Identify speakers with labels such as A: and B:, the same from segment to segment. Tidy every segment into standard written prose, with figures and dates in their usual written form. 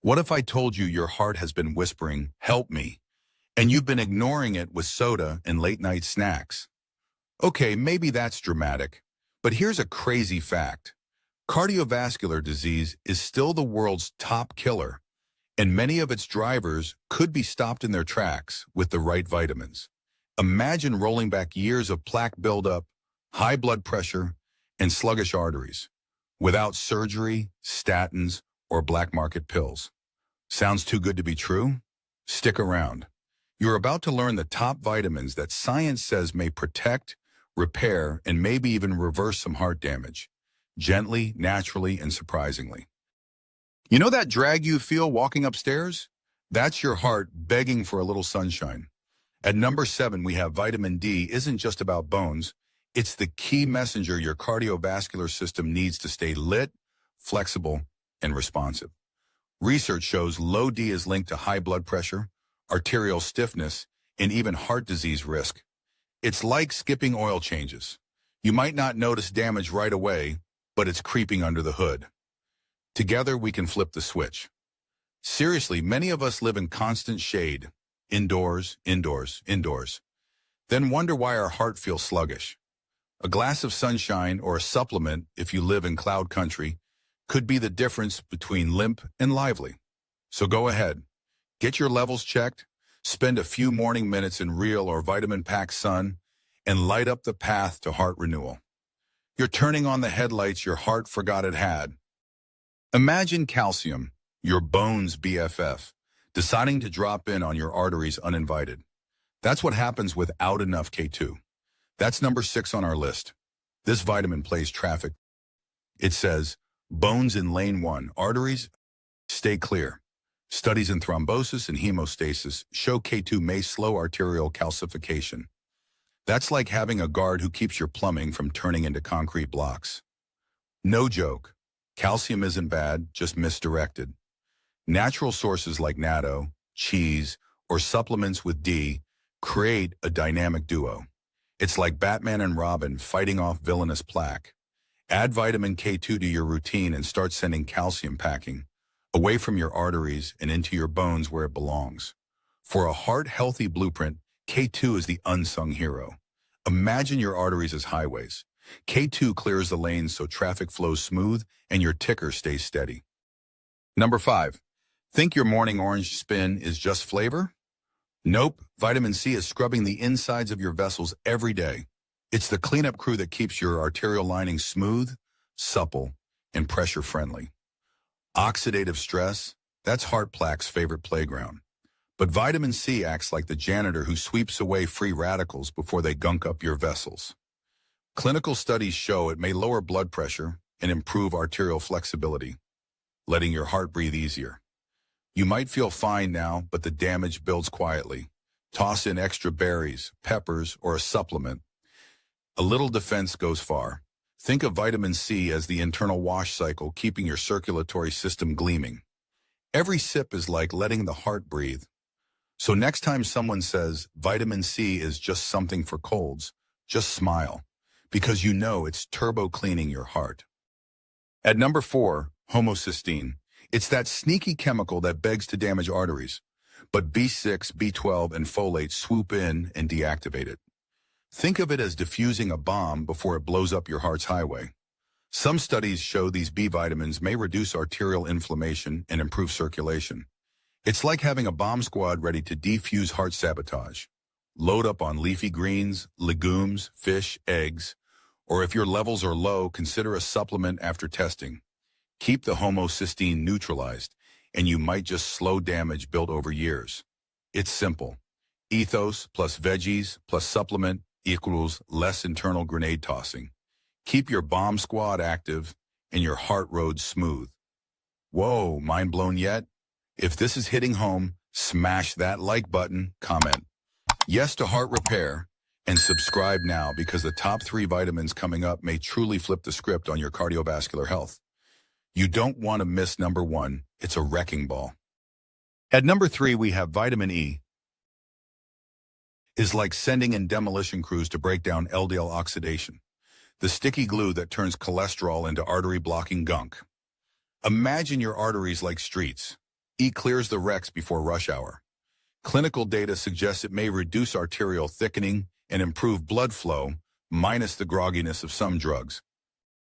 A: What if I told you your heart has been whispering, "Help me," and you've been ignoring it with soda and late-night snacks? Okay, maybe that's dramatic, but here's a crazy fact. Cardiovascular disease is still the world's top killer, and many of its drivers could be stopped in their tracks with the right vitamins. Imagine rolling back years of plaque buildup, high blood pressure, and sluggish arteries without surgery, statins, or black market pills. Sounds too good to be true? Stick around. You're about to learn the top vitamins that science says may protect, repair, and maybe even reverse some heart damage. Gently, naturally, and surprisingly. You know that drag you feel walking upstairs? That's your heart begging for a little sunshine. At number 7, we have vitamin D isn't just about bones. It's the key messenger your cardiovascular system needs to stay lit, flexible, and responsive. Research shows low D is linked to high blood pressure, arterial stiffness, and even heart disease risk. It's like skipping oil changes. You might not notice damage right away, but it's creeping under the hood. Together, we can flip the switch. Seriously, many of us live in constant shade, indoors, indoors, indoors. Then wonder why our heart feels sluggish. A glass of sunshine or a supplement, if you live in cloud country, could be the difference between limp and lively. So go ahead, get your levels checked, spend a few morning minutes in real or vitamin-packed sun, and light up the path to heart renewal. You're turning on the headlights your heart forgot it had. Imagine calcium, your bones' BFF, deciding to drop in on your arteries uninvited. That's what happens without enough K2. That's number 6 on our list. This vitamin plays traffic. It says, bones in lane 1, arteries, stay clear. Studies in thrombosis and hemostasis show K2 may slow arterial calcification. That's like having a guard who keeps your plumbing from turning into concrete blocks. No joke. Calcium isn't bad, just misdirected. Natural sources like natto, cheese, or supplements with D create a dynamic duo. It's like Batman and Robin fighting off villainous plaque. Add vitamin K2 to your routine and start sending calcium packing away from your arteries and into your bones where it belongs. For a heart-healthy blueprint, K2 is the unsung hero. Imagine your arteries as highways. K2 clears the lanes so traffic flows smooth and your ticker stays steady. Number 5. Think your morning orange spin is just flavor? Nope, vitamin C is scrubbing the insides of your vessels every day. It's the cleanup crew that keeps your arterial lining smooth, supple, and pressure-friendly. Oxidative stress, that's heart plaque's favorite playground. But vitamin C acts like the janitor who sweeps away free radicals before they gunk up your vessels. Clinical studies show it may lower blood pressure and improve arterial flexibility, letting your heart breathe easier. You might feel fine now, but the damage builds quietly. Toss in extra berries, peppers, or a supplement. A little defense goes far. Think of vitamin C as the internal wash cycle, keeping your circulatory system gleaming. Every sip is like letting the heart breathe. So next time someone says vitamin C is just something for colds, just smile, because you know it's turbo cleaning your heart. At number 4, homocysteine. It's that sneaky chemical that begs to damage arteries, but B6, B12, and folate swoop in and deactivate it. Think of it as diffusing a bomb before it blows up your heart's highway. Some studies show these B vitamins may reduce arterial inflammation and improve circulation. It's like having a bomb squad ready to defuse heart sabotage. Load up on leafy greens, legumes, fish, eggs, or if your levels are low, consider a supplement after testing. Keep the homocysteine neutralized, and you might just slow damage built over years. It's simple. Ethos plus veggies plus supplement equals less internal grenade tossing. Keep your bomb squad active and your heart road smooth. Whoa, mind blown yet? If this is hitting home, smash that like button, comment yes to heart repair, and subscribe now because the top 3 vitamins coming up may truly flip the script on your cardiovascular health. You don't want to miss number 1. It's a wrecking ball. At number 3, we have vitamin E. Is like sending in demolition crews to break down LDL oxidation, the sticky glue that turns cholesterol into artery-blocking gunk. Imagine your arteries like streets. E clears the Rex before rush hour. Clinical data suggests it may reduce arterial thickening and improve blood flow, minus the grogginess of some drugs.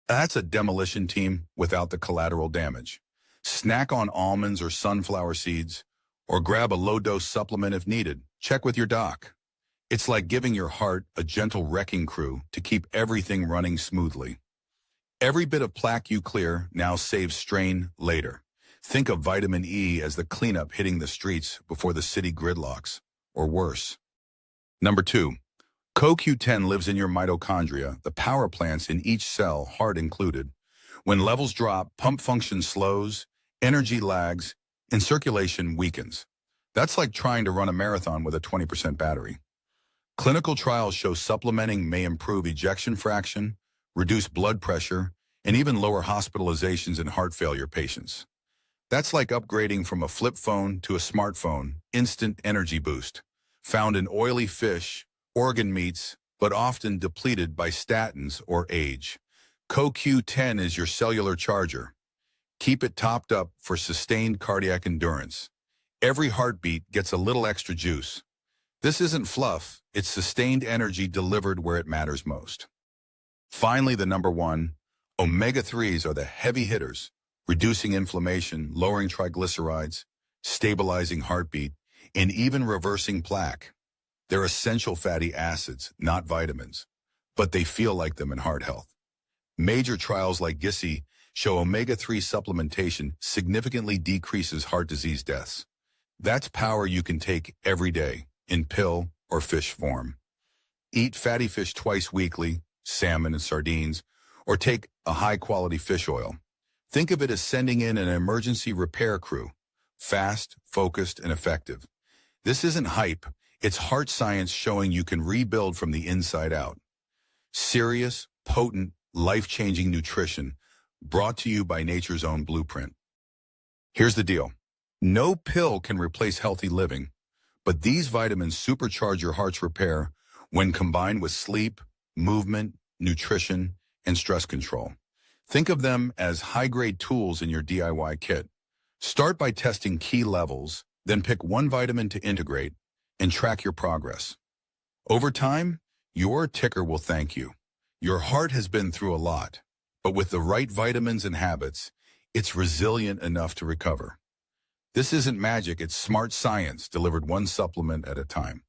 A: That's a demolition team without the collateral damage. Snack on almonds or sunflower seeds, or grab a low-dose supplement if needed. Check with your doc. It's like giving your heart a gentle wrecking crew to keep everything running smoothly. Every bit of plaque you clear now saves strain later. Think of vitamin E as the cleanup hitting the streets before the city gridlocks, or worse. Number 2. CoQ10 lives in your mitochondria, the power plants in each cell, heart included. When levels drop, pump function slows, energy lags, and circulation weakens. That's like trying to run a marathon with a 20% battery. Clinical trials show supplementing may improve ejection fraction, reduce blood pressure, and even lower hospitalizations in heart failure patients. That's like upgrading from a flip phone to a smartphone, instant energy boost. Found in oily fish, organ meats, but often depleted by statins or age. CoQ10 is your cellular charger. Keep it topped up for sustained cardiac endurance. Every heartbeat gets a little extra juice. This isn't fluff, it's sustained energy delivered where it matters most. Finally, the number 1, omega-3s are the heavy hitters, reducing inflammation, lowering triglycerides, stabilizing heartbeat, and even reversing plaque. They're essential fatty acids, not vitamins, but they feel like them in heart health. Major trials like GISI show omega-3 supplementation significantly decreases heart disease deaths. That's power you can take every day, in pill or fish form. Eat fatty fish twice weekly, salmon and sardines, or take a high-quality fish oil. Think of it as sending in an emergency repair crew, fast, focused, and effective. This isn't hype, it's heart science showing you can rebuild from the inside out. Serious, potent, life-changing nutrition brought to you by nature's own blueprint. Here's the deal. No pill can replace healthy living, but these vitamins supercharge your heart's repair when combined with sleep, movement, nutrition, and stress control. Think of them as high-grade tools in your DIY kit. Start by testing key levels, then pick one vitamin to integrate and track your progress. Over time, your ticker will thank you. Your heart has been through a lot, but with the right vitamins and habits, it's resilient enough to recover. This isn't magic, it's smart science delivered one supplement at a time.